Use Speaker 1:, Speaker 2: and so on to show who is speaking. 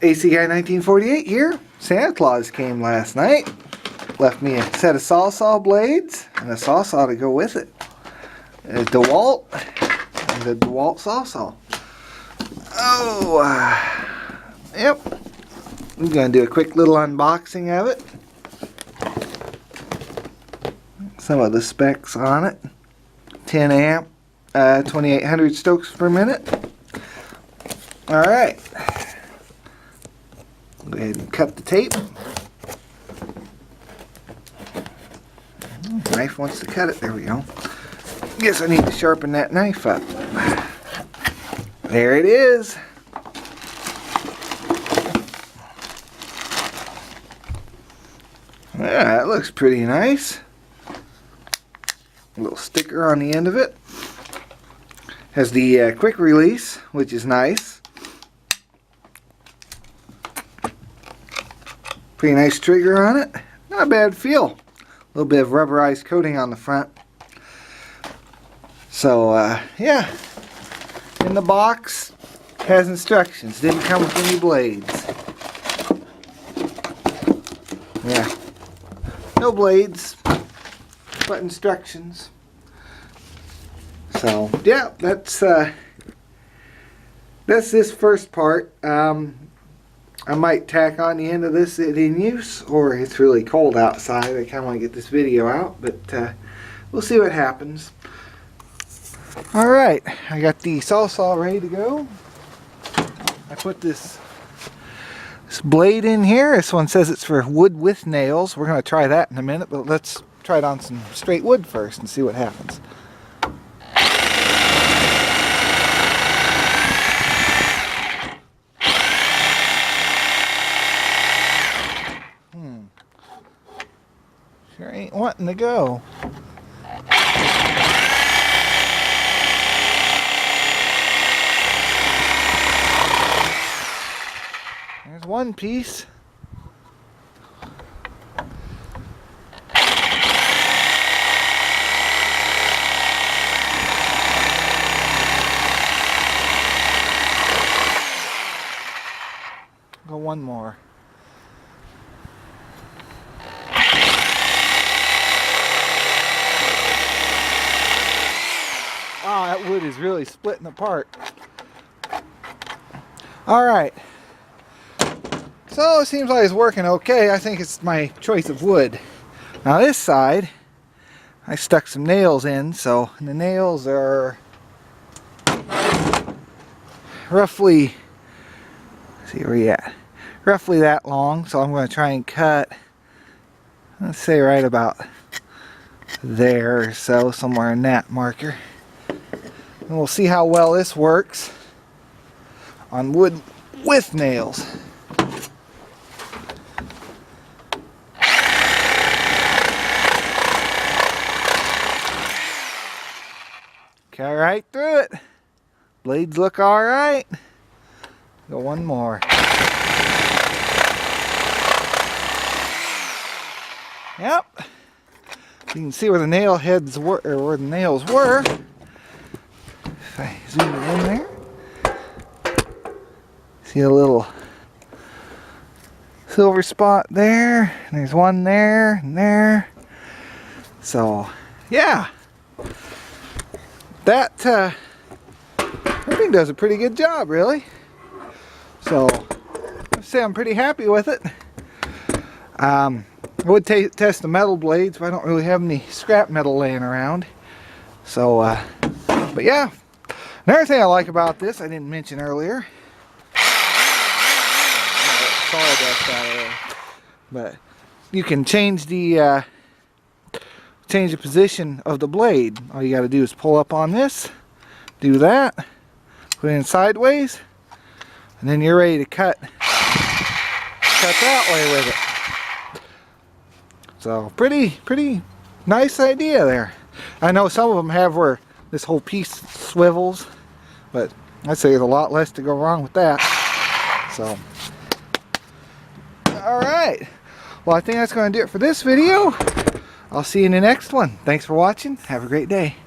Speaker 1: AC Guy 1948 here. Santa Claus came last night. Left me a set of SawZaw blades and a SawZaw to go with it. A DeWalt and the DeWalt SawZaw. Yep. I'm going to do a quick little unboxing of it. Some of the specs on it. 10 amp, 2800 strokes per minute. Alright. Go ahead and cut the tape. Knife wants to cut it. There we go. Guess I need to sharpen that knife up. There it is. Yeah, that looks pretty nice. A little sticker on the end of it. Has the quick release, which is nice. Pretty nice trigger on it. Not a bad feel. A little bit of rubberized coating on the front. So, yeah. In the box, has instructions. Didn't come with any blades. Yeah. No blades, but instructions. So, yeah, that's this first part. I might tack on the end of this in use, or it's really cold outside. I kind of want to get this video out, but we'll see what happens. Alright, I got the SawZaw ready to go. I put this blade in here. This one says it's for wood with nails. We're going to try that in a minute, but let's try it on some straight wood first and see what happens. Sure ain't wanting to go. There's one piece. Go one more. Oh, that wood is really splitting apart. Alright. So it seems like it's working okay. I think it's my choice of wood. Now this side, I stuck some nails in, so the nails are roughly, let's see where you at, roughly that long. So I'm going to try and cut, let's say right about there or so, somewhere in that marker. And we'll see how well this works on wood with nails. Cut right through it. Blades look alright. Go one more. Yep. You can see where the nail heads were, or where the nails were. If I zoom it in there. See a little silver spot there. And there's one there and there. So, yeah. That I think does a pretty good job, really. So I'd say I'm pretty happy with it. I would test the metal blades, but I don't really have any scrap metal laying around. So, but yeah. Another thing I like about this, I didn't mention earlier. Sawdust out of there. But you can change the position of the blade. All you got to do is pull up on this, do that, put it in sideways, and then you're ready to cut that way with it. So pretty nice idea there. I know some of them have where this whole piece swivels, but I'd say there's a lot less to go wrong with that. So, alright, well, I think that's going to do it for this video. I'll see you in the next one. Thanks for watching. Have a great day.